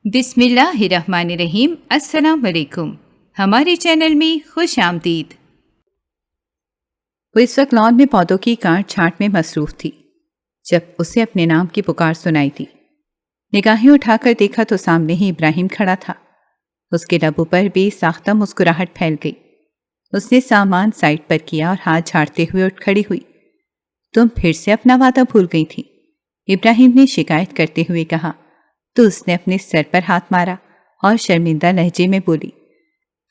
بسم اللہ الرحمن الرحیم۔ السلام علیکم، ہمارے چینل میں خوش آمدید۔ وہ اس وقت لان میں پودوں کی کاٹ چھانٹ میں مصروف تھی جب اسے اپنے نام کی پکار سنائی دی۔ نگاہیں اٹھا کر دیکھا تو سامنے ہی ابراہیم کھڑا تھا۔ اس کے لبوں پر بے ساختہ مسکراہٹ پھیل گئی۔ اس نے سامان سائڈ پر کیا اور ہاتھ جھاڑتے ہوئے اٹھ کھڑی ہوئی۔ تم پھر سے اپنا وعدہ بھول گئی تھی، ابراہیم نے شکایت کرتے ہوئے کہا تو اس نے اپنے سر پر ہاتھ مارا اور شرمندہ لہجے میں بولی،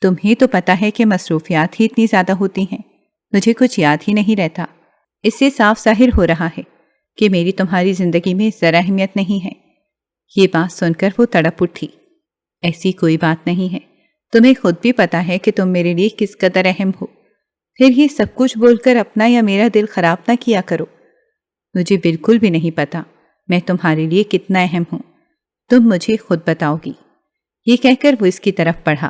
تمہیں تو پتا ہے کہ مصروفیات ہی اتنی زیادہ ہوتی ہیں، مجھے کچھ یاد ہی نہیں رہتا۔ اس سے صاف ظاہر ہو رہا ہے کہ میری تمہاری زندگی میں ذرا اہمیت نہیں ہے۔ یہ بات سن کر وہ تڑپ اٹھی۔ ایسی کوئی بات نہیں ہے، تمہیں خود بھی پتا ہے کہ تم میرے لیے کس قدر اہم ہو، پھر یہ سب کچھ بول کر اپنا یا میرا دل خراب نہ کیا کرو۔ مجھے بالکل بھی نہیں پتا میں تمہارے لیے کتنا اہم ہوں، تم مجھے خود بتاؤ گی۔ یہ کہہ کر وہ اس کی طرف بڑھا۔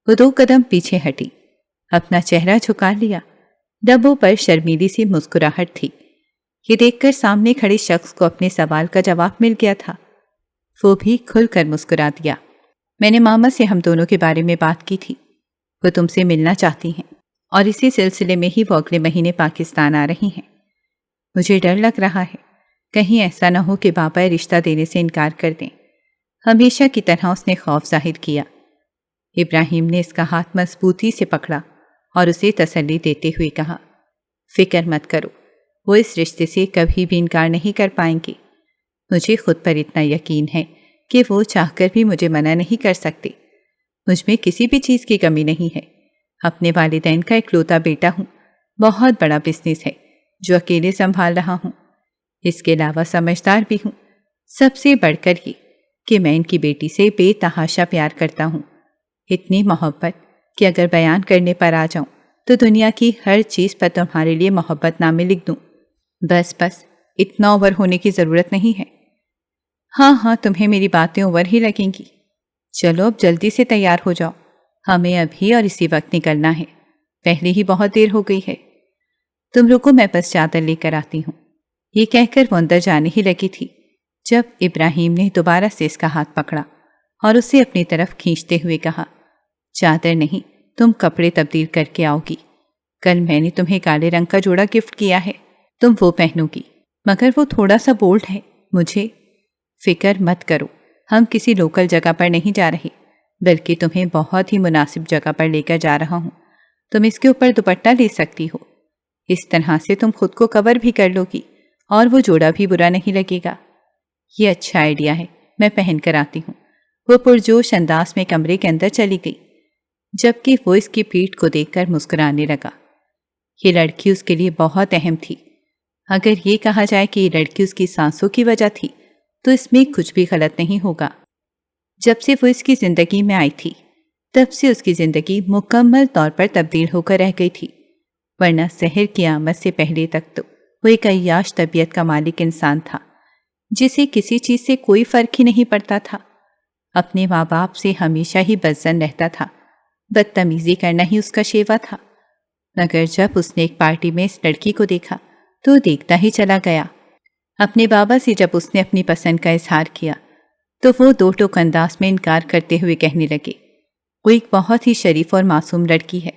وہ 2 قدم پیچھے ہٹی، اپنا چہرہ جھکا لیا، لبوں پر شرمیلی سی مسکراہٹ تھی۔ یہ دیکھ کر سامنے کھڑے شخص کو اپنے سوال کا جواب مل گیا تھا۔ وہ بھی کھل کر مسکرا دیا۔ میں نے ماما سے ہم دونوں کے بارے میں بات کی تھی، وہ تم سے ملنا چاہتی ہیں اور اسی سلسلے میں ہی وہ اگلے مہینے پاکستان آ رہی ہیں۔ مجھے ڈر لگ رہا ہے کہیں ایسا نہ ہو کہ بابا رشتہ دینے سے انکار کر دیں۔ ہمیشہ کی طرح اس نے خوف ظاہر کیا۔ ابراہیم نے اس کا ہاتھ مضبوطی سے پکڑا اور اسے تسلی دیتے ہوئے کہا، فکر مت کرو، وہ اس رشتے سے کبھی بھی انکار نہیں کر پائیں گے۔ مجھے خود پر اتنا یقین ہے کہ وہ چاہ کر بھی مجھے منع نہیں کر سکتے۔ مجھ میں کسی بھی چیز کی کمی نہیں ہے، اپنے والدین کا اکلوتا بیٹا ہوں، بہت بڑا بزنس ہے جو اکیلے سنبھال رہا ہوں، اس کے علاوہ سمجھدار بھی ہوں، سب سے بڑھ کر یہ کہ میں ان کی بیٹی سے بے تحاشا پیار کرتا ہوں، اتنی محبت کہ اگر بیان کرنے پر آ جاؤں تو دنیا کی ہر چیز پر تمہارے لیے محبت نامے لکھ دوں۔ بس اتنا اوور ہونے کی ضرورت نہیں ہے۔ ہاں تمہیں میری باتیں اوور ہی لگیں گی۔ چلو اب جلدی سے تیار ہو جاؤ، ہمیں ابھی اور اسی وقت نکلنا ہے، پہلے ہی بہت دیر ہو گئی ہے۔ تم رکو، میں بس چادر لے کر آتی ہوں۔ یہ کہہ کر وہ اندر جانے ہی لگی تھی جب ابراہیم نے دوبارہ سے اس کا ہاتھ پکڑا اور اسے اپنی طرف کھینچتے ہوئے کہا، چادر نہیں، تم کپڑے تبدیل کر کے آؤ گی۔ کل میں نے تمہیں کالے رنگ کا جوڑا گفٹ کیا ہے، تم وہ پہنو گی، مگر وہ تھوڑا سا بولڈ ہے۔ مجھے فکر مت کرو، ہم کسی لوکل جگہ پر نہیں جا رہے، بلکہ تمہیں بہت ہی مناسب جگہ پر لے کر جا رہا ہوں۔ تم اس کے اوپر دوپٹہ لے سکتی ہو، اس طرح سے تم خود کو کور بھی کر لو گی اور وہ جوڑا بھی برا نہیں لگے گا۔ یہ اچھا آئیڈیا ہے، میں پہن کر آتی ہوں۔ وہ پرجوش انداز میں کمرے کے اندر چلی گئی، جبکہ وہ اس کی پیٹھ کو دیکھ کر مسکرانے لگا۔ یہ لڑکی اس کے لیے بہت اہم تھی۔ اگر یہ کہا جائے کہ یہ لڑکی اس کی سانسوں کی وجہ تھی تو اس میں کچھ بھی غلط نہیں ہوگا۔ جب سے وہ اس کی زندگی میں آئی تھی تب سے اس کی زندگی مکمل طور پر تبدیل ہو کر رہ گئی تھی، ورنہ سحر کی آمد سے پہلے تک تو وہ ایک عیاش طبیعت کا مالک انسان تھا جسے کسی چیز سے کوئی فرق ہی نہیں پڑتا تھا۔ اپنے ماں باپ سے ہمیشہ ہی بدظن رہتا تھا، بدتمیزی کرنا ہی اس کا شیوا تھا، مگر جب اس نے ایک پارٹی میں اس لڑکی کو دیکھا تو دیکھتا ہی چلا گیا۔ اپنے بابا سے جب اس نے اپنی پسند کا اظہار کیا تو وہ 2 ٹوک انداز میں انکار کرتے ہوئے کہنے لگے، وہ ایک بہت ہی شریف اور معصوم لڑکی ہے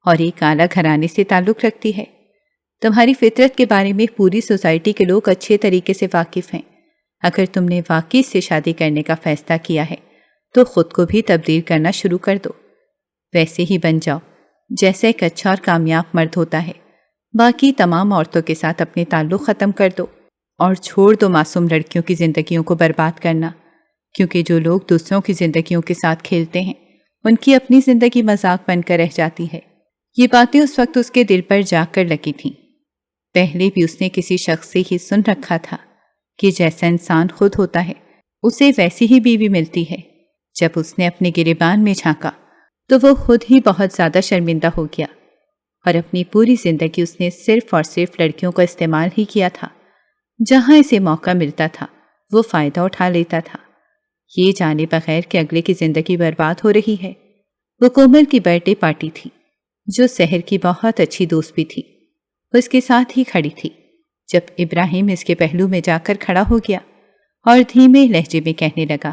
اور ایک اعلیٰ گھرانے سے تعلق رکھتی ہے۔ تمہاری فطرت کے بارے میں پوری سوسائٹی کے لوگ اچھے طریقے سے واقف ہیں۔ اگر تم نے واقعی سے شادی کرنے کا فیصلہ کیا ہے تو خود کو بھی تبدیل کرنا شروع کر دو، ویسے ہی بن جاؤ جیسا ایک اچھا اور کامیاب مرد ہوتا ہے۔ باقی تمام عورتوں کے ساتھ اپنے تعلق ختم کر دو اور چھوڑ دو معصوم لڑکیوں کی زندگیوں کو برباد کرنا، کیونکہ جو لوگ دوسروں کی زندگیوں کے ساتھ کھیلتے ہیں ان کی اپنی زندگی مذاق بن کر رہ جاتی ہے۔ یہ باتیں اس وقت اس کے دل پر جا کر لگی تھیں۔ پہلے بھی اس نے کسی شخص سے ہی سن رکھا تھا کہ جیسا انسان خود ہوتا ہے اسے ویسی ہی بیوی ملتی ہے۔ جب اس نے اپنے گریبان میں جھانکا تو وہ خود ہی بہت زیادہ شرمندہ ہو گیا، اور اپنی پوری زندگی اس نے صرف اور صرف لڑکیوں کا استعمال ہی کیا تھا۔ جہاں اسے موقع ملتا تھا وہ فائدہ اٹھا لیتا تھا، یہ جانے بغیر کہ اگلے کی زندگی برباد ہو رہی ہے۔ وہ کومل کی برتھ ڈے پارٹی تھی جو سحر کی بہت اچھی دوست بھی تھی، وہ اس کے ساتھ ہی کھڑی تھی جب ابراہیم اس کے پہلو میں جا کر کھڑا ہو گیا اور دھیمے لہجے میں کہنے لگا،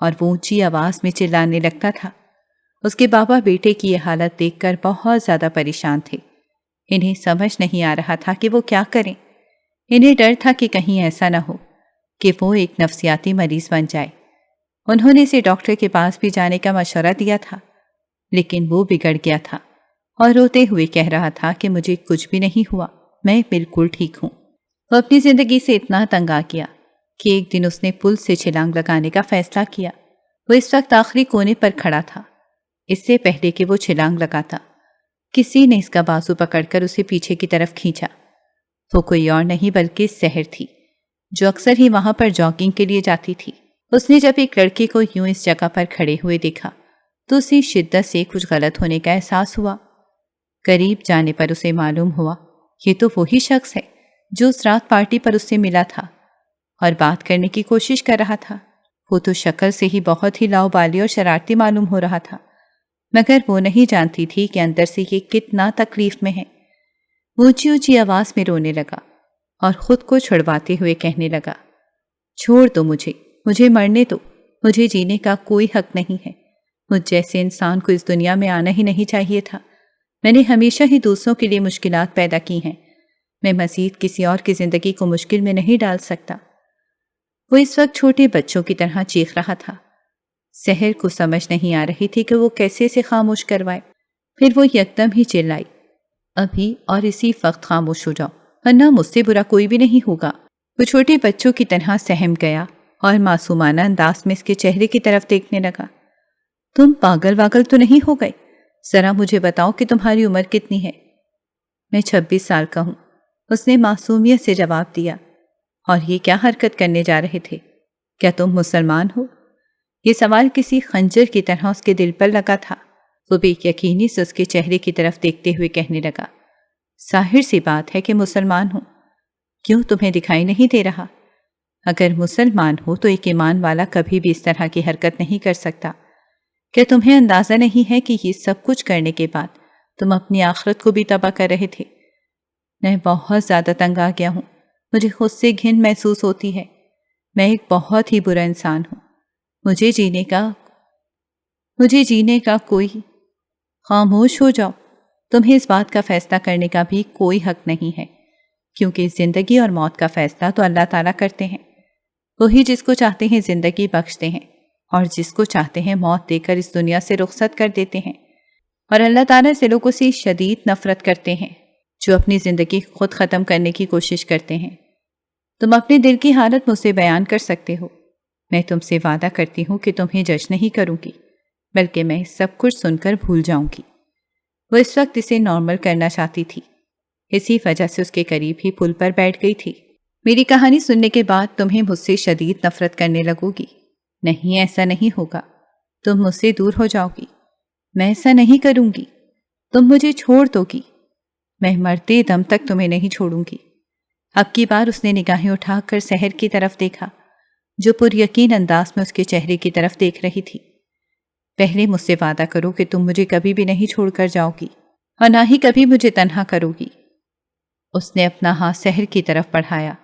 اور وہ اونچی آواز میں چلانے لگتا تھا۔ اس کے بابا بیٹے کی یہ حالت دیکھ کر بہت زیادہ پریشان تھے۔ انہیں سمجھ نہیں آ رہا تھا کہ وہ کیا کریں۔ انہیں ڈر تھا کہ کہیں ایسا نہ ہو کہ وہ ایک نفسیاتی مریض بن جائے۔ انہوں نے اسے ڈاکٹر کے پاس بھی جانے کا مشورہ دیا تھا، لیکن وہ بگڑ گیا تھا اور روتے ہوئے کہہ رہا تھا کہ مجھے کچھ بھی نہیں ہوا، میں بالکل ٹھیک ہوں۔ وہ اپنی زندگی سے اتنا تنگ آ گیا کہ ایک دن اس نے پل سے چھلانگ لگانے کا فیصلہ کیا۔ وہ اس وقت آخری کونے پر کھڑا تھا۔ اس سے پہلے کہ وہ چھلانگ لگاتا، کسی نے اس کا بازو پکڑ کر اسے پیچھے کی طرف کھینچا۔ وہ کوئی اور نہیں بلکہ سحر تھی، جو اکثر ہی وہاں پر جاگنگ کے لیے جاتی تھی۔ اس نے جب ایک لڑکے کو یوں اس جگہ پر کھڑے ہوئے دیکھا تو اسے شدت سے کچھ غلط ہونے کا احساس ہوا۔ قریب جانے پر اسے معلوم ہوا یہ تو وہی شخص ہے جو اس رات پارٹی پر اس سے ملا تھا اور بات کرنے کی کوشش کر رہا تھا۔ وہ تو شکل سے ہی بہت ہی لاؤبالی اور شرارتی معلوم ہو رہا تھا، مگر وہ نہیں جانتی تھی کہ اندر سے یہ کتنا تکلیف میں ہے۔ وہ اونچی اونچی آواز میں رونے لگا اور خود کو چھڑواتے ہوئے کہنے لگا، چھوڑ دو مجھے مرنے دو، مجھے جینے کا کوئی حق نہیں ہے۔ مجھ جیسے انسان کو اس دنیا میں آنا ہی نہیں چاہیے تھا۔ میں نے ہمیشہ ہی دوسروں کے لیے مشکلات پیدا کی ہیں، میں مزید کسی اور کی زندگی کو مشکل میں نہیں ڈال سکتا۔ وہ اس وقت چھوٹے بچوں کی طرح چیخ رہا تھا۔ سحر کو سمجھ نہیں آ رہی تھی کہ وہ کیسے اسے خاموش کروائے۔ پھر وہ یکدم ہی چلائی، ابھی اور اسی وقت خاموش ہو جاؤ، ورنہ مجھ سے برا کوئی بھی نہیں ہوگا۔ وہ چھوٹے بچوں کی طرح سہم گیا اور معصومانہ انداز میں اس کے چہرے کی طرف دیکھنے لگا۔ تم پاگل واگل تو نہیں ہو گئے؟ ذرا مجھے بتاؤ کہ تمہاری عمر کتنی ہے؟ میں 26 سال کا ہوں، اس نے معصومیت سے جواب دیا۔ اور یہ کیا حرکت کرنے جا رہے تھے؟ کیا تم مسلمان ہو؟ یہ سوال کسی خنجر کی طرح اس کے دل پر لگا تھا۔ وہ بے یقینی سے اس کے چہرے کی طرف دیکھتے ہوئے کہنے لگا، ظاہر سی بات ہے کہ مسلمان ہوں، کیوں تمہیں دکھائی نہیں دے رہا؟ اگر مسلمان ہو تو ایک ایمان والا کبھی بھی اس طرح کی حرکت نہیں کر سکتا۔ کیا تمہیں اندازہ نہیں ہے کہ یہ سب کچھ کرنے کے بعد تم اپنی آخرت کو بھی تباہ کر رہے تھے؟ میں بہت زیادہ تنگ آ گیا ہوں، مجھے خود سے گھن محسوس ہوتی ہے۔ میں ایک بہت ہی برا انسان ہوں، مجھے جینے کا کوئی… خاموش ہو جاؤ، تمہیں اس بات کا فیصلہ کرنے کا بھی کوئی حق نہیں ہے، کیونکہ زندگی اور موت کا فیصلہ تو اللہ تعالیٰ کرتے ہیں۔ وہی جس کو چاہتے ہیں زندگی بخشتے ہیں اور جس کو چاہتے ہیں موت دے کر اس دنیا سے رخصت کر دیتے ہیں۔ اور اللہ تعالیٰ سے لوگوں سے شدید نفرت کرتے ہیں جو اپنی زندگی خود ختم کرنے کی کوشش کرتے ہیں۔ تم اپنے دل کی حالت مجھ سے بیان کر سکتے ہو، میں تم سے وعدہ کرتی ہوں کہ تمہیں جج نہیں کروں گی، بلکہ میں سب کچھ سن کر بھول جاؤں گی۔ وہ اس وقت اسے نارمل کرنا چاہتی تھی، اسی وجہ سے اس کے قریب ہی پل پر بیٹھ گئی تھی۔ میری کہانی سننے کے بعد تمہیں مجھ سے شدید نفرت کرنے لگو گی۔ نہیں، ایسا نہیں ہوگا، تم مجھ سے دور ہو جاؤ گی۔ میں ایسا نہیں کروں گی، تم مجھے چھوڑ دو گی، میں مرتے دم تک تمہیں نہیں چھوڑوں گی۔ اب کی بار اس نے نگاہیں اٹھا کر سحر کی طرف دیکھا، جو پر یقین انداز میں اس کے چہرے کی طرف دیکھ رہی تھی۔ پہلے مجھ سے وعدہ کرو کہ تم مجھے کبھی بھی نہیں چھوڑ کر جاؤ گی اور نہ ہی کبھی مجھے تنہا کرو گی۔ اس نے اپنا ہاتھ سحر کی طرف بڑھایا،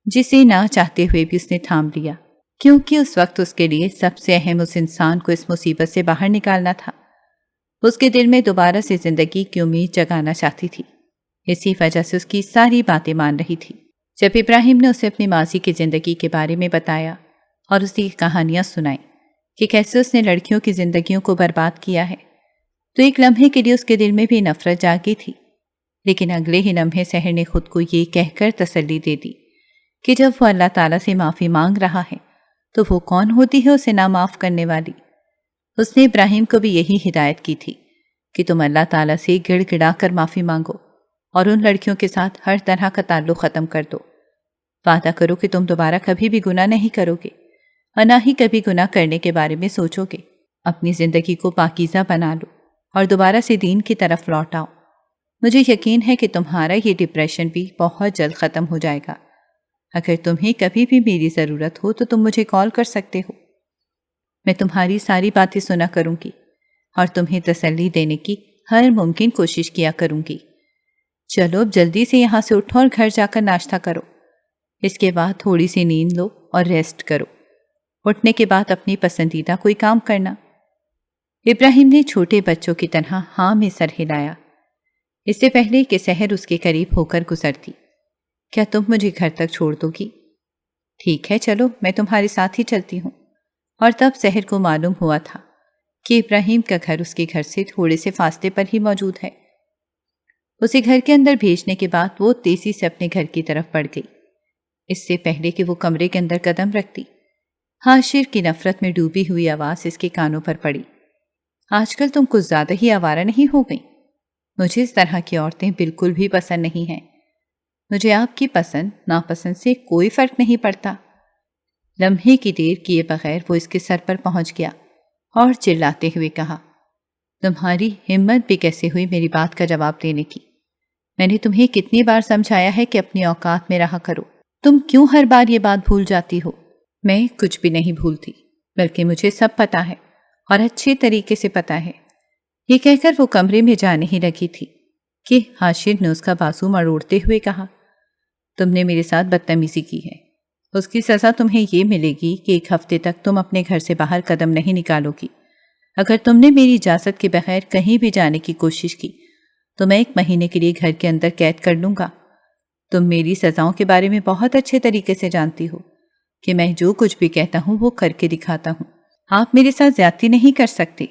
جسے نہ چاہتے ہوئے بھی اس نے تھام لیا، کیونکہ اس وقت اس کے لیے سب سے اہم اس انسان کو اس مصیبت سے باہر نکالنا تھا۔ اس کے دل میں دوبارہ سے زندگی کی امید جگانا چاہتی تھی، اسی وجہ سے اس کی ساری باتیں مان رہی تھی۔ جب ابراہیم نے اسے اپنی ماضی کی زندگی کے بارے میں بتایا اور اس کی کہانیاں سنائیں کہ کیسے اس نے لڑکیوں کی زندگیوں کو برباد کیا ہے، تو ایک لمحے کے لیے اس کے دل میں بھی نفرت جاگی تھی، لیکن اگلے ہی لمحے سحر نے خود کو یہ کہہ کر تسلی دے دی کہ جب وہ اللہ تعالیٰ سے معافی مانگ رہا ہے تو وہ کون ہوتی ہے اسے نہ معاف کرنے والی۔ اس نے ابراہیم کو بھی یہی ہدایت کی تھی کہ تم اللہ تعالیٰ سے گڑ گڑا کر معافی مانگو اور ان لڑکیوں کے ساتھ ہر طرح کا تعلق ختم کر دو۔ وعدہ کرو کہ تم دوبارہ کبھی بھی گناہ نہیں کرو گے اور نہ ہی کبھی گناہ کرنے کے بارے میں سوچو گے۔ اپنی زندگی کو پاکیزہ بنا لو اور دوبارہ سے دین کی طرف لوٹ آؤ۔ مجھے یقین ہے کہ تمہارا یہ ڈپریشن بھی بہت جلد ختم ہو جائے گا۔ اگر تمہیں کبھی بھی میری ضرورت ہو تو تم مجھے کال کر سکتے ہو، میں تمہاری ساری باتیں سنا کروں گی اور تمہیں تسلی دینے کی ہر ممکن کوشش کیا کروں گی۔ چلو اب جلدی سے یہاں سے اٹھو اور گھر جا کر ناشتہ کرو، اس کے بعد تھوڑی سی نیند لو اور ریسٹ کرو۔ اٹھنے کے بعد اپنی پسندیدہ کوئی کام کرنا۔ ابراہیم نے چھوٹے بچوں کی طرح ہاں میں سر ہلایا، اس سے پہلے کہ سحر اس کے قریب ہو کر گزرتی۔ کیا تم مجھے گھر تک چھوڑ دو گی؟ ٹھیک ہے چلو، میں تمہارے ساتھ ہی چلتی ہوں۔ اور تب سحر کو معلوم ہوا تھا کہ ابراہیم کا گھر اس کے گھر سے تھوڑے سے فاصلے پر ہی موجود ہے۔ اسے گھر کے اندر بھیجنے کے بعد وہ تیزی سے اپنے گھر کی طرف بڑھ گئی، اس سے پہلے کہ وہ کمرے کے اندر قدم رکھتی۔ حاشر کی نفرت میں ڈوبی ہوئی آواز اس کے کانوں پر پڑی۔ آج کل تم کچھ زیادہ ہی آوارہ نہیں ہو گئی؟ مجھے اس طرح کی عورتیں بالکل بھی پسند نہیں ہیں۔ مجھے آپ کی پسند ناپسند سے کوئی فرق نہیں پڑتا۔ لمحے کی دیر کیے بغیر وہ اس کے سر پر پہنچ گیا اور چلاتے ہوئے کہا، تمہاری ہمت بھی کیسے ہوئی میری بات کا جواب دینے کی؟ میں نے تمہیں کتنی بار سمجھایا ہے کہ اپنی اوقات میں رہا کرو، تم کیوں ہر بار یہ بات بھول جاتی ہو؟ میں کچھ بھی نہیں بھولتی، بلکہ مجھے سب پتا ہے اور اچھے طریقے سے پتا ہے۔ یہ کہہ کر وہ کمرے میں جانے ہی لگی تھی کہ حاشر نے اس کا بازو مروڑتے ہوئے کہا، تم نے میرے ساتھ بدتمیزی کی ہے، اس کی سزا تمہیں یہ ملے گی کہ 1 ہفتے تک تم اپنے گھر سے باہر قدم نہیں نکالو گی۔ اگر تم نے میری اجازت کے بغیر کہیں بھی جانے کی کوشش کی تو میں 1 مہینے کے لیے گھر کے اندر قید کر لوں گا۔ تم میری سزاؤں کے بارے میں بہت اچھے طریقے سے جانتی ہو کہ میں جو کچھ بھی کہتا ہوں وہ کر کے دکھاتا ہوں۔ آپ میرے ساتھ زیادتی نہیں کر سکتے۔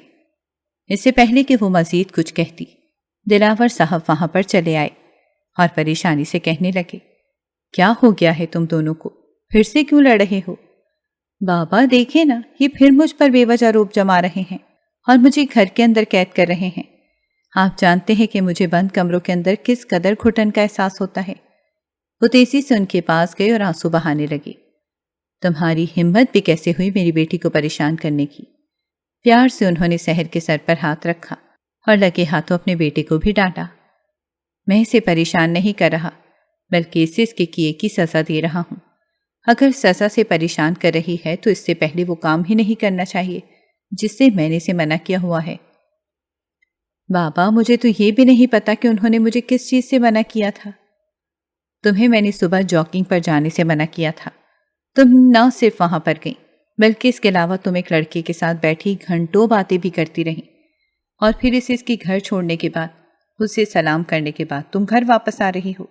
اس سے پہلے کہ وہ مزید کچھ کہتی، دلاور صاحب وہاں پر چلے آئے اور پریشانی سے کہنے لگے، کیا ہو گیا ہے تم دونوں کو؟ پھر سے کیوں لڑ رہے ہو؟ بابا دیکھیں نا، یہ پھر مجھ پر بے وجہ روب جما رہے ہیں اور مجھے گھر کے اندر قید کر رہے ہیں۔ آپ جانتے ہیں کہ مجھے بند کمروں کے اندر کس قدر گھٹن کا احساس ہوتا ہے۔ وہ تیزی سے ان کے پاس گئے اور آنسو بہانے لگے۔ تمہاری ہمت بھی کیسے ہوئی میری بیٹی کو پریشان کرنے کی؟ پیار سے انہوں نے سحر کے سر پر ہاتھ رکھا اور لگے ہاتھوں اپنے بیٹے کو بھی ڈانٹا۔ میں اسے پریشان نہیں کر رہا، بلکہ اسے اس کے کیے کی سزا دے رہا ہوں۔ اگر سزا سے پریشان کر رہی ہے تو اس سے پہلے وہ کام ہی نہیں کرنا چاہیے جس سے میں نے اسے منع کیا ہوا ہے۔ بابا مجھے تو یہ بھی نہیں پتا کہ انہوں نے مجھے کس چیز سے منع کیا تھا۔ تمہیں میں نے صبح جاگنگ پر جانے سے منع کیا تھا۔ تم نہ صرف وہاں پر گئیں بلکہ اس کے علاوہ تم ایک لڑکے کے ساتھ بیٹھی گھنٹوں باتیں بھی کرتی رہیں، اور پھر اسے اس کی گھر چھوڑنے کے بعد، اسے سلام کرنے کے بعد تم گھر واپس آ رہی ہو۔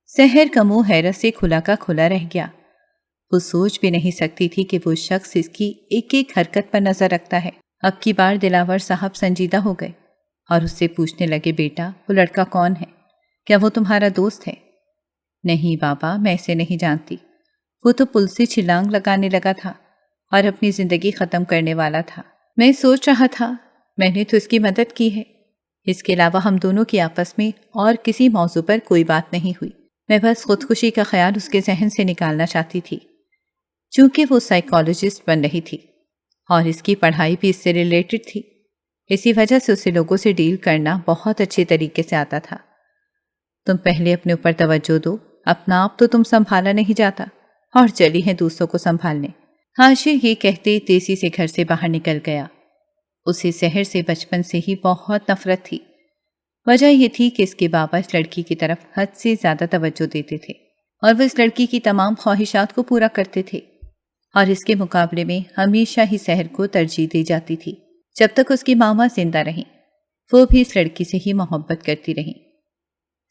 سحر کا منہ حیرت سے کھلا کا کھلا رہ گیا۔ وہ سوچ بھی نہیں سکتی تھی کہ وہ شخص اس کی ایک ایک حرکت پر نظر رکھتا ہے۔ اب کی بار دلاور صاحب سنجیدہ ہو گئے اور اس سے پوچھنے لگے، بیٹا وہ لڑکا کون ہے؟ کیا وہ تمہارا دوست ہے؟ نہیں بابا، میں اسے نہیں جانتی۔ وہ تو پل سے چھلانگ لگانے لگا تھا اور اپنی زندگی ختم کرنے والا تھا۔ میں سوچ رہا تھا، میں نے تو اس کی مدد کی ہے۔ اس کے علاوہ ہم دونوں کی آپس میں اور کسی موضوع پر کوئی بات نہیں ہوئی۔ میں بس خودکشی کا خیال اس کے ذہن سے نکالنا چاہتی تھی۔ چونکہ وہ سائیکالوجسٹ بن رہی تھی اور اس کی پڑھائی بھی اس سے ریلیٹڈ تھی، اسی وجہ سے اسے لوگوں سے ڈیل کرنا بہت اچھے طریقے سے آتا تھا۔ تم پہلے اپنے اوپر توجہ دو، اپنا آپ تو تم سنبھالا نہیں جاتا اور چلی ہیں دوسروں کو سنبھالنے۔ حاشر یہ کہتے تیزی سے گھر سے باہر نکل گیا۔ اسے سحر سے بچپن سے ہی بہت نفرت تھی۔ وجہ یہ تھی کہ اس کے بابا اس لڑکی کی طرف حد سے زیادہ توجہ دیتے تھے اور وہ اس لڑکی کی تمام خواہشات کو پورا کرتے تھے، اور اس کے مقابلے میں ہمیشہ ہی سحر کو ترجیح دی جاتی تھی۔ جب تک اس کی ماما زندہ رہیں وہ بھی اس لڑکی سے ہی محبت کرتی رہیں۔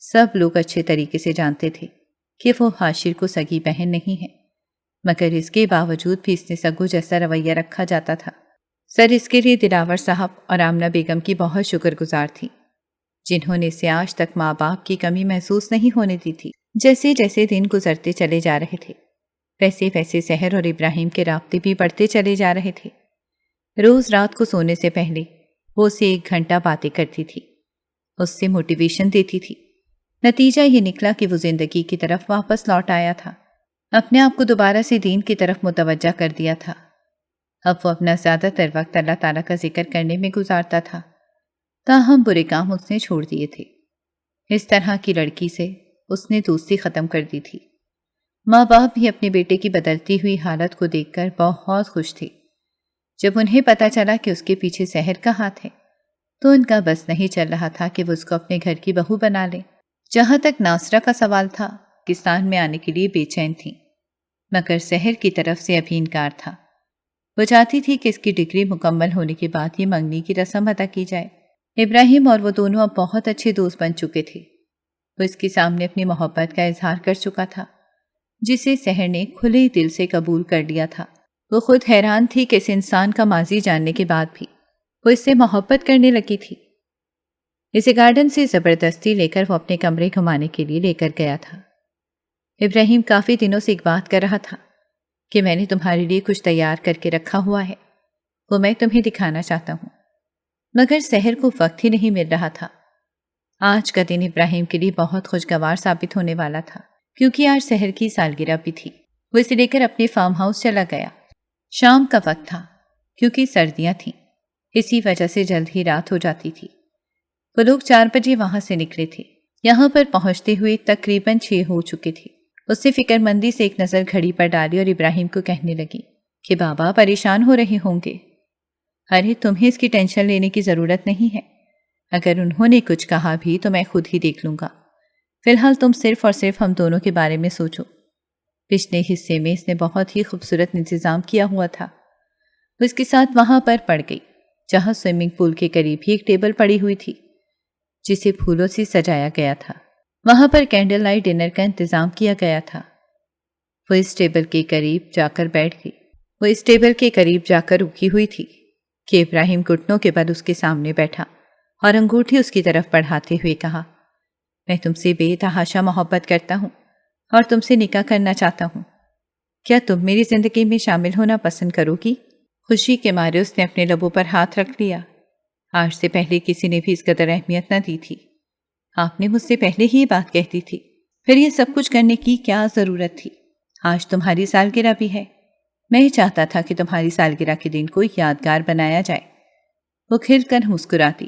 سب لوگ اچھے طریقے سے جانتے تھے کہ وہ حاشر کو سگی بہن نہیں ہے، مگر اس کے باوجود بھی اس نے سگو جیسا رویہ رکھا جاتا تھا۔ سر اس کے لیے دلاور صاحب اور آمنہ بیگم کی بہت شکر گزار تھی، جنہوں نے اسے آج تک ماں باپ کی کمی محسوس نہیں ہونے دی تھی۔ جیسے جیسے دن گزرتے چلے جا رہے تھے ویسے ویسے سحر اور ابراہیم کے رابطے بھی بڑھتے چلے جا رہے تھے۔ روز رات کو سونے سے پہلے وہ اسے 1 گھنٹہ باتیں کرتی تھی، اس سے موٹیویشن دیتی تھی۔ نتیجہ یہ نکلا کہ وہ زندگی کی طرف واپس لوٹ آیا تھا، اپنے آپ کو دوبارہ سے دین کی طرف متوجہ کر دیا تھا۔ اب وہ اپنا زیادہ تر وقت اللہ تعالیٰ کا ذکر کرنے میں گزارتا تھا، تاہم برے کام اس نے چھوڑ دیے تھے۔ اس طرح کی لڑکی سے اس نے دوستی ختم کر دی تھی۔ ماں باپ بھی اپنے بیٹے کی بدلتی ہوئی حالت کو دیکھ کر بہت خوش تھے۔ جب انہیں پتا چلا کہ اس کے پیچھے سحر کا ہاتھ ہے تو ان کا بس نہیں چل رہا تھا کہ وہ اس کو اپنے گھر کی بہو بنا لیں۔ جہاں تک ناصرہ کا سوال تھا، پاکستان میں آنے کے لیے بے چین تھیں، مگر سحر کی طرف سے ابھی انکار تھا۔ وہ چاہتی تھی کہ اس کی ڈگری مکمل ہونے کے بعد یہ منگنی کی رسم ادا کی جائے۔ ابراہیم اور وہ دونوں اب بہت اچھے دوست بن چکے تھے۔ وہ اس کے سامنے اپنی محبت کا اظہار کر چکا تھا، جسے سحر نے کھلے دل سے قبول کر لیا تھا۔ وہ خود حیران تھی کہ اس انسان کا ماضی جاننے کے بعد بھی وہ اس سے محبت کرنے لگی تھی۔ اسے گارڈن سے زبردستی لے کر وہ اپنے کمرے گھمانے کے لیے لے کر گیا تھا۔ ابراہیم کافی دنوں سے ایک بات کر رہا تھا کہ میں نے تمہارے لیے کچھ تیار کر کے رکھا ہوا ہے، وہ میں تمہیں دکھانا چاہتا ہوں، مگر سحر کو وقت ہی نہیں مل رہا تھا۔ آج کا دن ابراہیم کے لیے بہت خوشگوار ثابت ہونے والا تھا، کیونکہ آج سحر کی سالگرہ بھی تھی۔ وہ اسے لے کر اپنے فارم ہاؤس چلا گیا۔ شام کا وقت تھا، کیونکہ سردیاں تھیں، اسی وجہ سے جلد ہی رات ہو جاتی تھی۔ وہ لوگ 4 بجے وہاں سے نکلے تھے۔ یہاں پر پہنچتے ہوئے تقریباً 6 ہو چکے تھے۔ اس نے فکر مندی سے ایک نظر گھڑی پر ڈالی اور ابراہیم کو کہنے لگی کہ بابا پریشان ہو رہے ہوں گے۔ ارے تمہیں اس کی ٹینشن لینے کی ضرورت نہیں ہے، اگر انہوں نے کچھ کہا بھی تو میں خود ہی دیکھ لوں گا۔ فی الحال تم صرف اور صرف ہم دونوں کے بارے میں سوچو۔ پچھلے حصے میں اس نے بہت ہی خوبصورت انتظام کیا ہوا تھا۔ وہ اس کے ساتھ وہاں پر پڑ گئی، جہاں سوئمنگ پول کے قریب ہی ایک ٹیبل پڑی ہوئی تھی، جسے پھولوں سے سجایا گیا تھا۔ وہاں پر کینڈل لائٹ ڈنر کا انتظام کیا گیا تھا۔ وہ اس ٹیبل کے قریب جا کر بیٹھ گئی۔ وہ اس ٹیبل کے قریب جا کر رکی ہوئی تھی کہ ابراہیم گھٹنوں کے بل اس کے سامنے بیٹھا اور انگوٹھی اس کی طرف بڑھاتے ہوئے کہا، میں تم سے بے تحاشا محبت کرتا ہوں اور تم سے نکاح کرنا چاہتا ہوں۔ کیا تم میری زندگی میں شامل ہونا پسند کرو گی؟ خوشی کے مارے اس نے اپنے لبوں پر ہاتھ رکھ لیا۔ آج سے پہلے کسی نے بھی اس قدر اہمیت نہ دی تھی۔ آپ نے مجھ سے پہلے ہی یہ بات کہتی تھی، پھر یہ سب کچھ کرنے کی کیا ضرورت تھی؟ آج تمہاری سالگرہ بھی ہے، میں یہ چاہتا تھا کہ تمہاری سالگرہ کے دن کو یادگار بنایا جائے۔ وہ کھل کر مسکراتی۔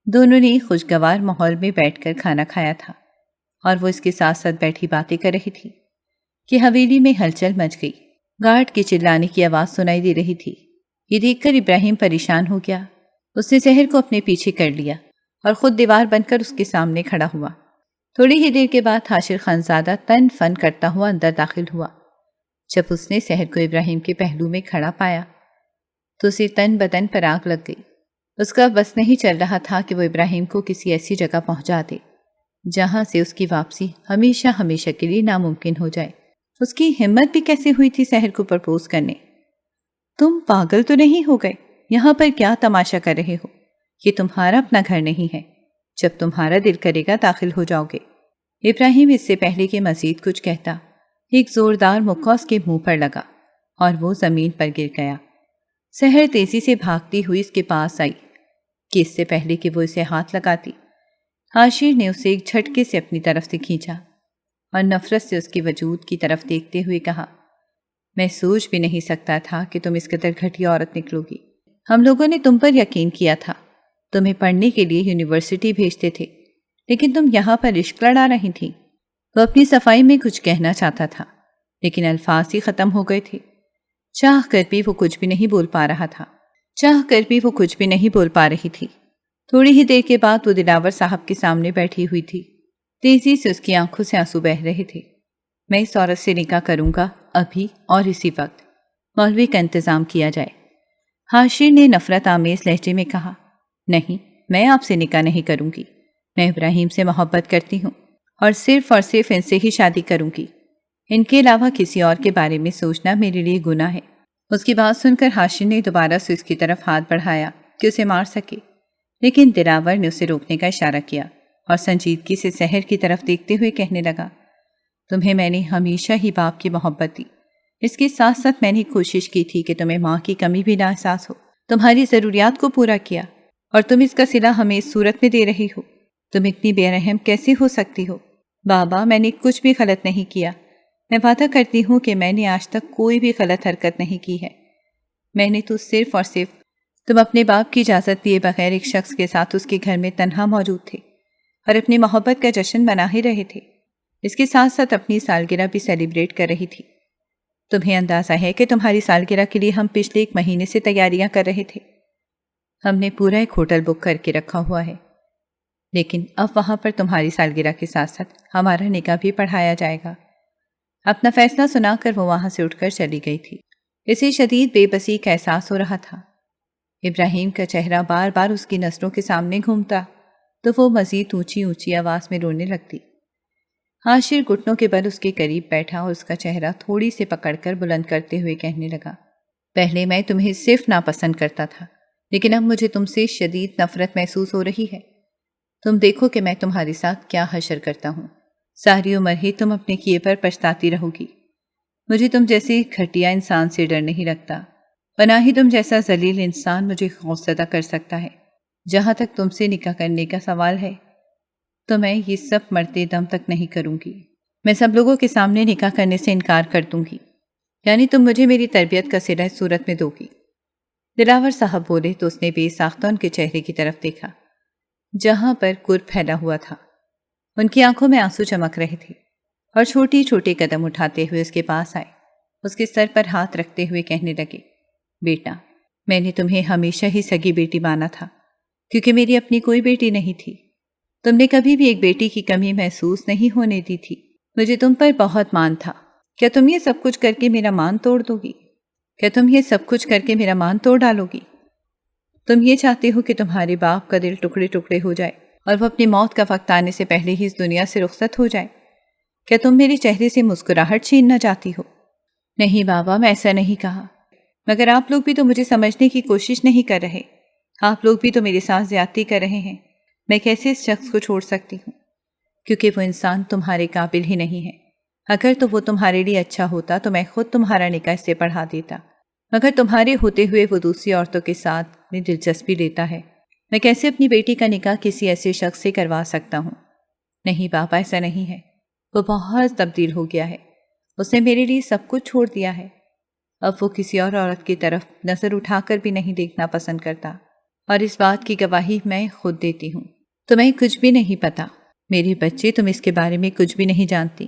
دونوں نے خوشگوار ماحول میں بیٹھ کر کھانا کھایا تھا اور وہ اس کے ساتھ ساتھ بیٹھی باتیں کر رہی تھی کہ حویلی میں ہلچل مچ گئی۔ گارڈ کے چلانے کی آواز سنائی دے رہی تھی۔ یہ دیکھ کر ابراہیم پریشان ہو گیا۔ اس نے سحر کو اپنے پیچھے کر لیا اور خود دیوار بن کر اس کے سامنے کھڑا ہوا۔ تھوڑی ہی دیر کے بعد حاشر خانزادہ تن فن کرتا ہوا اندر داخل ہوا۔ جب اس نے سحر کو ابراہیم کے پہلو میں کھڑا پایا تو اسے تن بدن پر آگ لگ گئی۔ اس کا بس نہیں چل رہا تھا کہ وہ ابراہیم کو کسی ایسی جگہ پہنچا دے جہاں سے اس کی واپسی ہمیشہ ہمیشہ کے لیے ناممکن ہو جائے۔ اس کی ہمت بھی کیسے ہوئی تھی سحر کو پرپوز کرنے؟ تم پاگل تو نہیں ہو گئے؟ یہاں پر کیا تماشا کر رہے ہو؟ یہ تمہارا اپنا گھر نہیں ہے، جب تمہارا دل کرے گا داخل ہو جاؤ گے۔ ابراہیم اس سے پہلے کہ مزید کچھ کہتا، ایک زوردار مکہ اس کے منہ پر لگا اور وہ زمین پر گر گیا۔ سحر تیزی سے بھاگتی ہوئی اس کے پاس آئی کہ اس سے پہلے کہ وہ اسے ہاتھ لگاتی، حاشر نے اسے ایک جھٹکے سے اپنی طرف سے کھینچا اور نفرت سے اس کے وجود کی طرف دیکھتے ہوئے کہا، میں سوچ بھی نہیں سکتا تھا کہ تم اس قدر گھٹیا عورت نکلو گی۔ ہم لوگوں نے تم پر یقین کیا تھا، تمہیں پڑھنے کے لیے یونیورسٹی بھیجتے تھے، لیکن تم یہاں پر عشق لڑا رہی تھی۔ وہ اپنی صفائی میں کچھ کہنا چاہتا تھا، لیکن الفاظ ہی ختم ہو گئے تھے۔ چاہ کر بھی وہ کچھ بھی نہیں بول پا رہا تھا، چاہ کر بھی وہ کچھ بھی نہیں بول پا رہی تھی۔ تھوڑی ہی دیر کے بعد وہ دلاور صاحب کے سامنے بیٹھی ہوئی تھی۔ تیزی سے اس کی آنکھوں سے آنسو بہہ رہے تھے۔ میں اس عورت سے نکاح کروں گا، ابھی اور اسی وقت۔ مولوی کا انتظام کیا جائے۔ حاشر نے نفرت آمیز لہجے میں کہا، نہیں، میں آپ سے نکاح نہیں کروں گی۔ میں ابراہیم سے محبت کرتی ہوں اور صرف ان سے ہی شادی کروں گی۔ ان کے علاوہ کسی اور کے بارے میں سوچنا میرے لیے گناہ ہے۔ اس کی بات سن کر حاشر نے دوبارہ سے اس کی طرف ہاتھ بڑھایا کہ اسے مار سکے، لیکن دلاور نے اسے روکنے کا اشارہ کیا اور سنجیدگی سے سحر کی طرف دیکھتے ہوئے کہنے لگا، تمہیں میں نے ہمیشہ ہی باپ کی محبت دی، اس کے ساتھ ساتھ میں نے کوشش کی تھی کہ تمہیں ماں کی کمی بھی نہ احساس ہو، تمہاری ضروریات کو پورا کیا، اور تم اس کا صلہ ہمیں اس صورت میں دے رہی ہو۔ تم اتنی بے رحم کیسے ہو سکتی ہو؟ بابا، میں نے کچھ بھی غلط نہیں کیا۔ میں وعدہ کرتی ہوں کہ میں نے آج تک کوئی بھی غلط حرکت نہیں کی ہے۔ میں نے تو صرف اور صرف تم اپنے باپ کی اجازت دیے بغیر ایک شخص کے ساتھ اس کے گھر میں تنہا موجود تھے اور اپنی محبت کا جشن منا ہی رہے تھے، اس کے ساتھ ساتھ اپنی سالگرہ بھی سیلیبریٹ کر رہی تھی۔ تمہیں اندازہ ہے کہ تمہاری سالگرہ کے لیے ہم پچھلے 1 مہینے سے تیاریاں کر رہے تھے۔ ہم نے پورا ایک ہوٹل بک کر کے رکھا ہوا ہے، لیکن اب وہاں پر تمہاری سالگرہ کے ساتھ ساتھ ہمارا نکاح بھی پڑھایا جائے گا۔ اپنا فیصلہ سنا کر وہ وہاں سے اٹھ کر چلی گئی تھی۔ اسے شدید بے بسی کا احساس ہو رہا تھا۔ ابراہیم کا چہرہ بار بار اس کی نظروں کے سامنے گھومتا تو وہ مزید اونچی اونچی آواز میں رونے لگتی۔ حاشر گھٹنوں کے بل اس کے قریب بیٹھا اور اس کا چہرہ تھوڑی سے پکڑ کر بلند کرتے ہوئے کہنے لگا، پہلے میں تمہیں صرف ناپسند کرتا تھا، لیکن اب مجھے تم سے شدید نفرت محسوس ہو رہی ہے۔ تم دیکھو کہ میں تمہارے ساتھ کیا حشر کرتا ہوں۔ ساری عمر ہی تم اپنے کیے پر پچھتاتی رہو گی۔ مجھے تم جیسے گھٹیا انسان سے ڈر نہیں لگتا، اور نہ ہی تم جیسا ذلیل انسان مجھے خوفزدہ کر سکتا ہے۔ جہاں تک تم سے نکاح کرنے کا سوال ہے تو میں یہ سب مرتے دم تک نہیں کروں گی۔ میں سب لوگوں کے سامنے نکاح کرنے سے انکار کر دوں گی، یعنی تم مجھے میری تربیت کا صلہ صورت میں دو گی۔ دلاور صاحب بولے تو اس نے بے ساختہ ان کے چہرے کی طرف دیکھا جہاں پر کرب پھیلا ہوا تھا۔ ان کی آنکھوں میں آنسو چمک رہے تھے اور چھوٹی چھوٹی قدم اٹھاتے ہوئے اس کے پاس آئے، اس کے سر پر ہاتھ رکھتے ہوئے کہنے لگے، بیٹا، میں نے تمہیں ہمیشہ ہی سگی بیٹی مانا تھا، کیونکہ میری اپنی کوئی بیٹی نہیں تھی۔ تم نے کبھی بھی ایک بیٹی کی کمی محسوس نہیں ہونے دی تھی۔ مجھے تم پر بہت مان تھا۔ کیا تم یہ سب کچھ کر کے میرا مان توڑ دو گی؟ کیا تم یہ سب کچھ کر کے میرا مان توڑ ڈالو گی؟ تم یہ چاہتے ہو کہ تمہارے باپ کا دل ٹکڑے ٹکڑے ہو جائے اور وہ اپنی موت کا وقت آنے سے پہلے ہی اس دنیا سے رخصت ہو جائے؟ کیا تم میرے چہرے سے مسکراہٹ چھیننا چاہتی ہو؟ نہیں بابا، میں ایسا نہیں کہا، مگر آپ لوگ بھی تو مجھے سمجھنے کی کوشش نہیں کر رہے۔ آپ لوگ بھی تو میرے ساتھ زیادتی کر رہے ہیں۔ میں کیسے اس شخص کو چھوڑ سکتی ہوں؟ کیونکہ وہ انسان تمہارے قابل ہی نہیں ہے۔ اگر تو وہ تمہارے لیے اچھا ہوتا تو میں خود تمہارا نکاح اس سے پڑھا دیتا، مگر تمہارے ہوتے ہوئے وہ دوسری عورتوں کے ساتھ میں دلچسپی لیتا ہے۔ میں کیسے اپنی بیٹی کا نکاح کسی ایسے شخص سے کروا سکتا ہوں؟ نہیں بابا، ایسا نہیں ہے۔ وہ بہت تبدیل ہو گیا ہے۔ اس نے میرے لیے سب کچھ چھوڑ دیا ہے۔ اب وہ کسی اور عورت کی طرف نظر اٹھا کر بھی نہیں دیکھنا پسند کرتا، اور اس بات کی گواہی میں خود دیتی ہوں۔ تمہیں کچھ بھی نہیں پتا میرے بچے، تم اس کے بارے میں کچھ بھی نہیں جانتی۔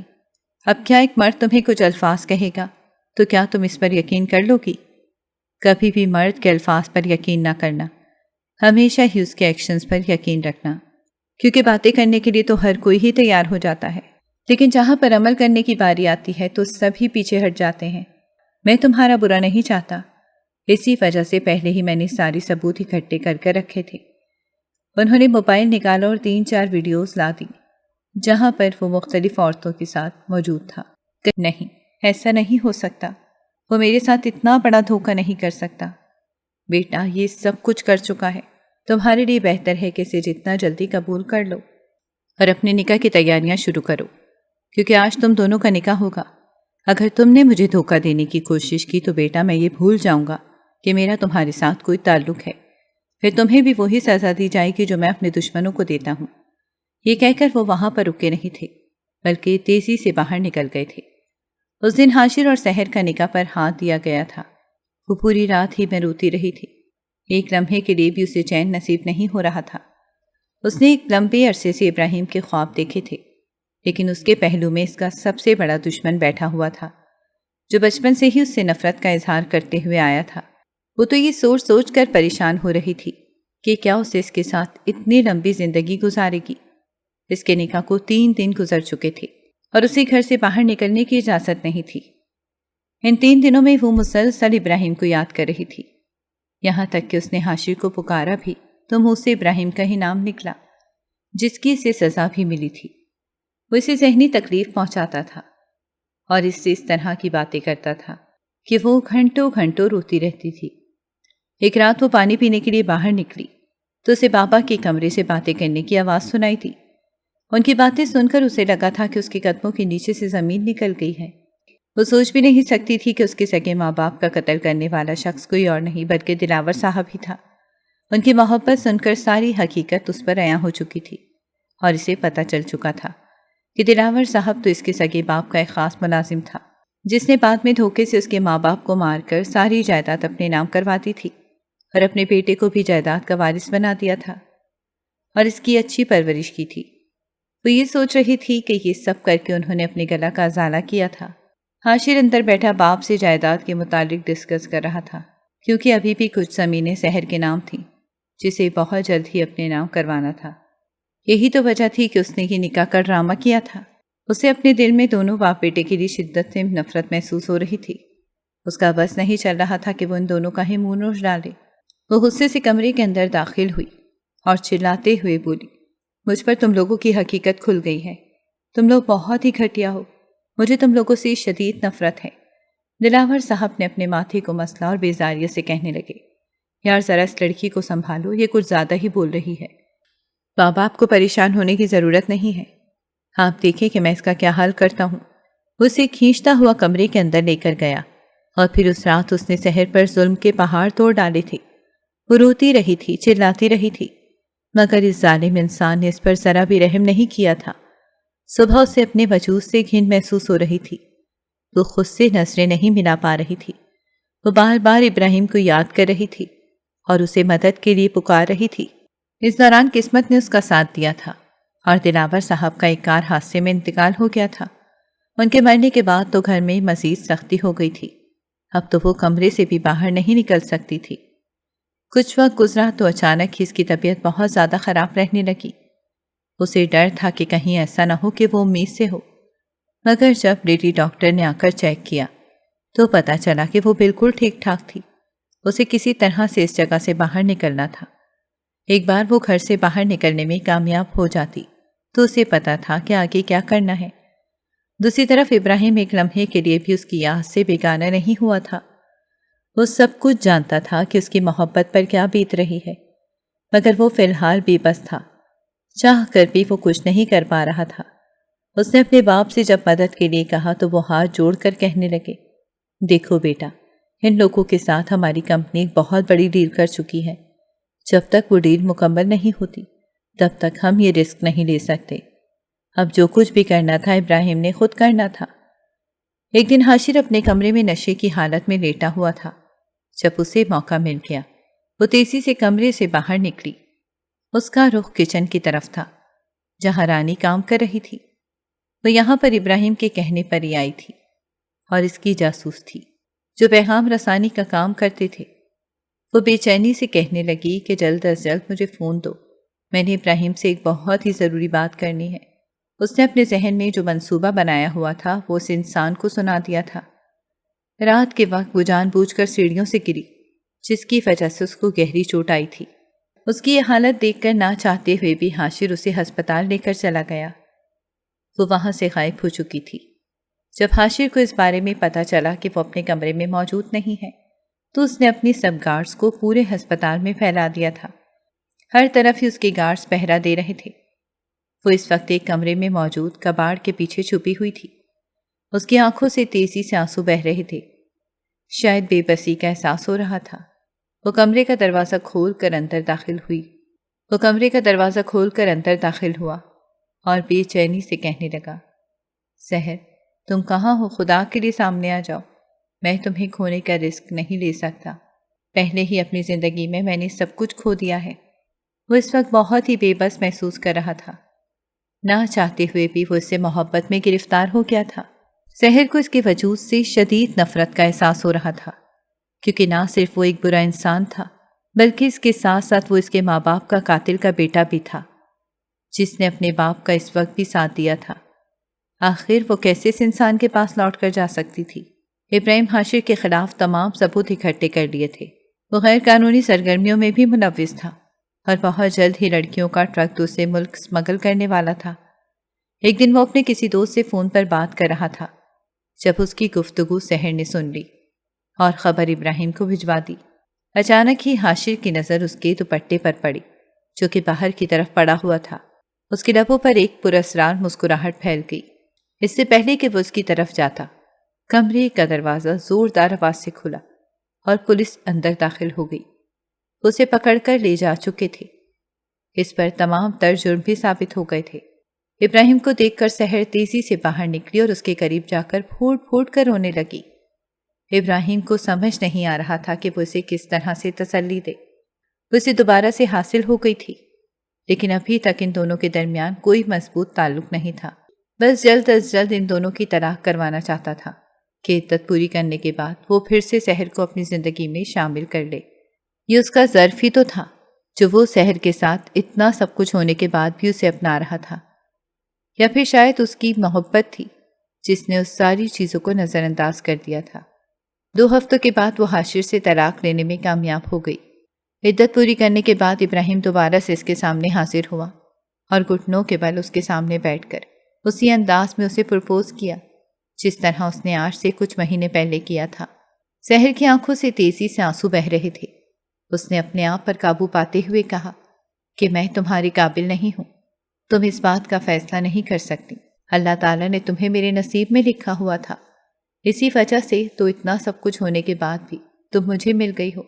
اب کیا ایک مرد تمہیں کچھ الفاظ کہے گا تو کیا تم اس پر یقین کر لو گی؟ کبھی بھی مرد کے الفاظ پر یقین نہ کرنا، ہمیشہ ہی اس کے ایکشنز پر یقین رکھنا، کیونکہ باتیں کرنے کے لیے تو ہر کوئی ہی تیار ہو جاتا ہے، لیکن جہاں پر عمل کرنے کی باری آتی ہے تو سبھی پیچھے ہٹ جاتے ہیں۔ میں تمہارا برا نہیں چاہتا، اسی وجہ سے پہلے ہی میں نے ساری ثبوت اکٹھے کر کے رکھے تھے۔ انہوں نے موبائل نکالا اور 3-4 ویڈیوز لا دی جہاں پر وہ مختلف عورتوں کے ساتھ موجود تھا۔ نہیں، ایسا نہیں ہو سکتا، وہ میرے ساتھ اتنا بڑا دھوکہ نہیں کر سکتا۔ بیٹا، یہ سب کچھ کر چکا ہے، تمہارے لیے بہتر ہے کہ اسے جتنا جلدی قبول کر لو اور اپنے نکاح کی تیاریاں شروع کرو، کیونکہ آج تم دونوں کا نکاح ہوگا۔ اگر تم نے مجھے دھوکہ دینے کی کوشش کی تو بیٹا میں یہ بھول جاؤں گا کہ میرا تمہارے ساتھ کوئی تعلق ہے، پھر تمہیں بھی وہی سزا دی جائے گی جو میں اپنے دشمنوں کو دیتا ہوں۔ یہ کہہ کر وہ وہاں پر رکے نہیں تھے، بلکہ تیزی سے باہر نکل گئے تھے۔ اس دن حاشر اور سحر کا نکاح پر ہاتھ دیا گیا تھا۔ وہ پوری رات ہی میں روتی رہی تھی۔ ایک لمحے کے لیے بھی اسے چین نصیب نہیں ہو رہا تھا۔ اس نے ایک لمبے عرصے سے ابراہیم کے خواب دیکھے تھے، لیکن اس کے پہلو میں اس کا سب سے بڑا دشمن بیٹھا ہوا تھا، جو بچپن سے ہی اس سے نفرت کا اظہار کرتے ہوئے آیا تھا۔ وہ تو یہ سوچ سوچ کر پریشان ہو رہی تھی کہ کیا اسے اس کے ساتھ اتنی لمبی زندگی گزارے گی۔ اس کے نکاح کو 3 دن گزر چکے تھے اور اسے گھر سے باہر نکلنے کی اجازت نہیں تھی۔ ان 3 دنوں میں وہ مسلسل ابراہیم کو یاد کر رہی تھی، یہاں تک کہ اس نے حاشر کو پکارا بھی تو منہ سے ابراہیم کا ہی نام نکلا، جس کی اسے سزا بھی ملی تھی۔ وہ اسے ذہنی تکلیف پہنچاتا تھا اور اس سے اس طرح کی باتیں کرتا تھا کہ وہ گھنٹوں گھنٹوں روتی رہتی تھی۔ ایک رات وہ پانی پینے کے لیے باہر نکلی تو اسے بابا کے کمرے سے باتیں کرنے کی آواز سنائی تھی۔ ان کی باتیں سن کر اسے لگا تھا کہ اس کے قدموں کے نیچے سے زمین نکل گئی ہے۔ وہ سوچ بھی نہیں سکتی تھی کہ اس کے سگے ماں باپ کا قتل کرنے والا شخص کوئی اور نہیں بلکہ دلاور صاحب ہی تھا۔ ان کی محبت سن کر ساری حقیقت اس پر عیاں ہو چکی تھی اور اسے پتہ چل چکا تھا کہ دلاور صاحب تو اس کے سگے باپ کا ایک خاص ملازم تھا، جس نے بعد میں دھوکے سے اس کے ماں باپ کو مار کر ساری جائیداد اپنے نام کروا دی تھی اور اپنے بیٹے کو بھی جائیداد کا وارث بنا دیا تھا اور اس کی اچھی پرورش کی تھی۔ وہ یہ سوچ رہی تھی کہ یہ سب کر کے انہوں نے اپنے گلا کا ازالہ کیا تھا۔ حاشر اندر بیٹھا باپ سے جائیداد کے متعلق ڈسکس کر رہا تھا، کیونکہ ابھی بھی کچھ زمینیں سحر کے نام تھیں جسے بہت جلد ہی اپنے نام کروانا تھا۔ یہی تو وجہ تھی کہ اس نے یہ نکاح کا ڈرامہ کیا تھا۔ اسے اپنے دل میں دونوں باپ بیٹے کے لیے شدت سے نفرت محسوس ہو رہی تھی۔ اس کا بس نہیں چل رہا تھا کہ وہ ان دونوں کا ہی منہ نوچ ڈالے۔ وہ غصے سے کمرے کے اندر داخل ہوئی اور چلاتے ہوئے بولی، مجھ پر تم لوگوں کی حقیقت کھل گئی ہے، تم لوگ بہت ہی گھٹیا ہو، مجھے تم لوگوں سے شدید نفرت ہے۔ دلاور صاحب نے اپنے ماتھے کو مسلا اور بیزاریت سے کہنے لگے، یار ذرا اس لڑکی کو سنبھالو، یہ کچھ زیادہ ہی بول رہی ہے۔ بابا آپ کو پریشان ہونے کی ضرورت نہیں ہے، آپ دیکھیں کہ میں اس کا کیا حل کرتا ہوں۔ وہ اسے کھینچتا ہوا کمرے کے اندر لے کر گیا اور پھر اس رات اس نے سحر پر ظلم کے پہاڑ توڑ ڈالے تھے۔ وہ روتی رہی تھی، چلاتی رہی تھی، مگر اس ظالم انسان نے اس پر ذرا بھی رحم نہیں کیا تھا۔ صبح اسے اپنے وجود سے گھن محسوس ہو رہی تھی، وہ خود سے نظریں نہیں ملا پا رہی تھی۔ وہ بار بار ابراہیم کو یاد کر رہی تھی اور اسے مدد کے لیے پکار رہی تھی۔ اس دوران قسمت نے اس کا ساتھ دیا تھا اور دلاور صاحب کا ایک کار حادثے میں انتقال ہو گیا تھا۔ ان کے مرنے کے بعد تو گھر میں مزید سختی ہو گئی تھی، اب تو وہ کمرے سے بھی باہر نہیں نکل سکتی تھی۔ کچھ وقت گزرا تو اچانک ہی اس کی طبیعت بہت زیادہ خراب رہنے لگی۔ اسے ڈر تھا کہ کہیں ایسا نہ ہو کہ وہ امید سے ہو، مگر جب لیڈی ڈاکٹر نے آ کر چیک کیا تو پتہ چلا کہ وہ بالکل ٹھیک ٹھاک تھی۔ اسے کسی طرح سے اس جگہ سے باہر نکلنا تھا۔ ایک بار وہ گھر سے باہر نکلنے میں کامیاب ہو جاتی تو اسے پتا تھا کہ آگے کیا کرنا ہے۔ دوسری طرف ابراہیم ایک لمحے کے لیے بھی اس کی یاد سے بیگانہ نہیں ہوا تھا۔ وہ سب کچھ جانتا تھا کہ اس کی محبت پر کیا بیت رہی ہے، مگر وہ فی الحال بے بس تھا، چاہ کر بھی وہ کچھ نہیں کر پا رہا تھا۔ اس نے اپنے باپ سے جب مدد کے لیے کہا تو وہ ہاتھ جوڑ کر کہنے لگے، دیکھو بیٹا، ان لوگوں کے ساتھ ہماری کمپنی ایک بہت بڑی ڈیل کر چکی ہے، جب تک وہ ڈیل مکمل نہیں ہوتی تب تک ہم یہ رسک نہیں لے سکتے۔ اب جو کچھ بھی کرنا تھا ابراہیم نے خود کرنا تھا۔ ایک دن حاشر اپنے کمرے میں نشے کی حالت میں لیٹا ہوا تھا۔ جب اسے موقع مل گیا وہ تیزی سے کمرے سے باہر نکلی۔ اس کا رخ کچن کی طرف تھا جہاں رانی کام کر رہی تھی۔ وہ یہاں پر ابراہیم کے کہنے پر ہی آئی تھی اور اس کی جاسوس تھی جو پیغام رسانی کا کام کرتے تھے۔ وہ بے چینی سے کہنے لگی کہ جلد از جلد مجھے فون دو، میں نے ابراہیم سے ایک بہت ہی ضروری بات کرنی ہے۔ اس نے اپنے ذہن میں جو منصوبہ بنایا ہوا تھا وہ اس انسان کو سنا دیا تھا۔ رات کے وقت وہ جان بوجھ کر سیڑھیوں سے گری، جس کی وجہ سے اس کو گہری چوٹ آئی تھی۔ اس کی یہ حالت دیکھ کر نہ چاہتے ہوئے بھی حاشر اسے ہسپتال لے کر چلا گیا۔ وہ وہاں سے غائب ہو چکی تھی۔ جب حاشر کو اس بارے میں پتہ چلا کہ وہ اپنے کمرے میں موجود نہیں ہے تو اس نے اپنی سب گارڈز کو پورے ہسپتال میں پھیلا دیا تھا۔ ہر طرف ہی اس کے گارڈز پہرا دے رہے تھے۔ وہ اس وقت ایک کمرے میں موجود کباڑ کے پیچھے چھپی ہوئی تھی۔ اس کی آنکھوں سے تیزی سے آنسو بہہ رہے تھے، شاید بے بسی کا احساس ہو رہا تھا۔ وہ کمرے کا دروازہ کھول کر اندر داخل ہوا اور بے چینی سے کہنے لگا، سحر تم کہاں ہو؟ خدا کے لیے سامنے آ جاؤ، میں تمہیں کھونے کا رسک نہیں لے سکتا، پہلے ہی اپنی زندگی میں میں نے سب کچھ کھو دیا ہے۔ وہ اس وقت بہت ہی بے بس محسوس کر رہا تھا، نہ چاہتے ہوئے بھی وہ اس سے محبت میں گرفتار ہو گیا تھا۔ سحر کو اس کے وجود سے شدید نفرت کا احساس ہو رہا تھا، کیونکہ نہ صرف وہ ایک برا انسان تھا بلکہ اس کے ساتھ ساتھ وہ اس کے ماں باپ کا قاتل کا بیٹا بھی تھا، جس نے اپنے باپ کا اس وقت بھی ساتھ دیا تھا۔ آخر وہ کیسے اس انسان کے پاس لوٹ کر جا سکتی تھی؟ ابراہیم حاشر کے خلاف تمام ثبوت اکٹھے کر لیے تھے۔ وہ غیر قانونی سرگرمیوں میں بھی ملوث تھا اور بہت جلد ہی لڑکیوں کا ٹرک دوسرے ملک اسمگل کرنے والا تھا۔ ایک دن وہ اپنے کسی دوست سے فون پر بات کر رہا تھا جب اس کی گفتگو سحر نے سن لی اور خبر ابراہیم کو بھجوا دی۔ اچانک ہی حاشر کی نظر اس کے دوپٹے پر پڑی جو کہ باہر کی طرف پڑا ہوا تھا۔ اس کے لبوں پر ایک پراسرار مسکراہٹ پھیل گئی۔ اس سے پہلے کہ وہ اس کی طرف جاتا، کمرے کا دروازہ زوردار آواز سے کھلا اور پولیس اندر داخل ہو گئی۔ اسے پکڑ کر لے جا چکے تھے۔ اس پر تمام تر جرم بھی ثابت ہو گئے تھے۔ ابراہیم کو دیکھ کر سحر تیزی سے باہر نکلی اور اس کے قریب جا کر پھوٹ پھوٹ کر رونے لگی۔ ابراہیم کو سمجھ نہیں آ رہا تھا کہ وہ اسے کس طرح سے تسلی دے۔ وہ اسے دوبارہ سے حاصل ہو گئی تھی، لیکن ابھی تک ان دونوں کے درمیان کوئی مضبوط تعلق نہیں تھا۔ بس جلد از جلد ان دونوں کی طلاق کروانا چاہتا تھا کہ عدت پوری کرنے کے بعد وہ پھر سے سحر کو اپنی زندگی میں شامل کر لے۔ یہ اس کا ظرف ہی تو تھا جو وہ سحر کے ساتھ اتنا سب کچھ ہونے کے بعد بھی اسے اپنا رہا تھا، یا پھر شاید اس کی محبت تھی جس نے اس ساری چیزوں کو نظر انداز کر دیا تھا۔ 2 ہفتوں کے بعد وہ حاشر سے طلاق لینے میں کامیاب ہو گئی۔ عدت پوری کرنے کے بعد ابراہیم دوبارہ سے اس کے سامنے حاضر ہوا اور گھٹنوں کے بل اس کے سامنے بیٹھ کر اسی انداز میں اسے پرپوز کیا جس طرح اس نے آج سے کچھ مہینے پہلے کیا تھا۔ سحر کی آنکھوں سے تیزی سے آنسو بہہ رہے تھے۔ اس نے اپنے آپ پر قابو پاتے ہوئے کہا کہ میں تمہاری قابل نہیں ہوں، تم اس بات کا فیصلہ نہیں کر سکتی، اللہ تعالیٰ نے تمہیں میرے نصیب میں لکھا ہوا تھا، اسی وجہ سے تو اتنا سب کچھ ہونے کے بعد بھی تم مجھے مل گئی ہو۔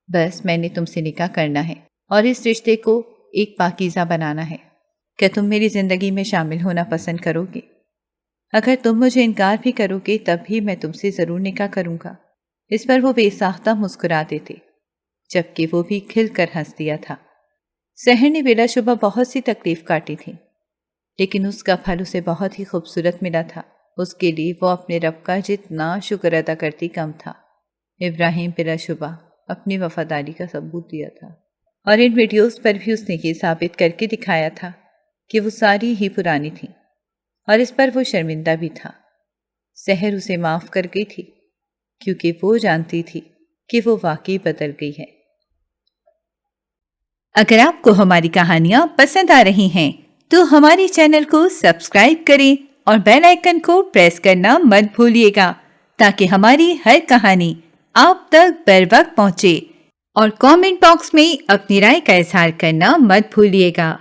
بس میں نے تم سے نکاح کرنا ہے اور اس رشتے کو ایک پاکیزہ بنانا ہے۔ کیا تم میری زندگی میں شامل ہونا پسند کرو گے؟ اگر تم مجھے انکار بھی کرو گے تب بھی میں تم سے ضرور نکاح کروں گا۔ اس پر وہ بے ساختہ مسکراتے تھے جبکہ وہ بھی کھل کر ہنس دیا تھا۔ سحر نے بلا شبہ بہت سی تکلیف کاٹی تھی لیکن اس کا پھل اسے بہت ہی خوبصورت ملا تھا۔ اس کے لیے وہ اپنے رب کا جتنا شکر ادا کرتی کم تھا۔ ابراہیم بلا شبہ اپنی وفاداری کا ثبوت دیا تھا اور ان ویڈیوز پر بھی اس نے یہ ثابت کر کے دکھایا تھا کہ وہ ساری ہی پرانی تھی اور اس پر وہ شرمندہ بھی تھا۔ سحر اسے معاف کر گئی تھی کیونکہ وہ جانتی تھی کہ وہ واقعی بدل گئی ہے۔ اگر آپ کو ہماری کہانیاں پسند آ رہی ہیں تو ہماری چینل کو سبسکرائب کریں اور بیل آئیکن کو پریس کرنا مت بھولیے گا تاکہ ہماری ہر کہانی آپ تک بر وقت پہنچے، اور کامنٹ باکس میں اپنی رائے کا اظہار کرنا مت بھولیے گا۔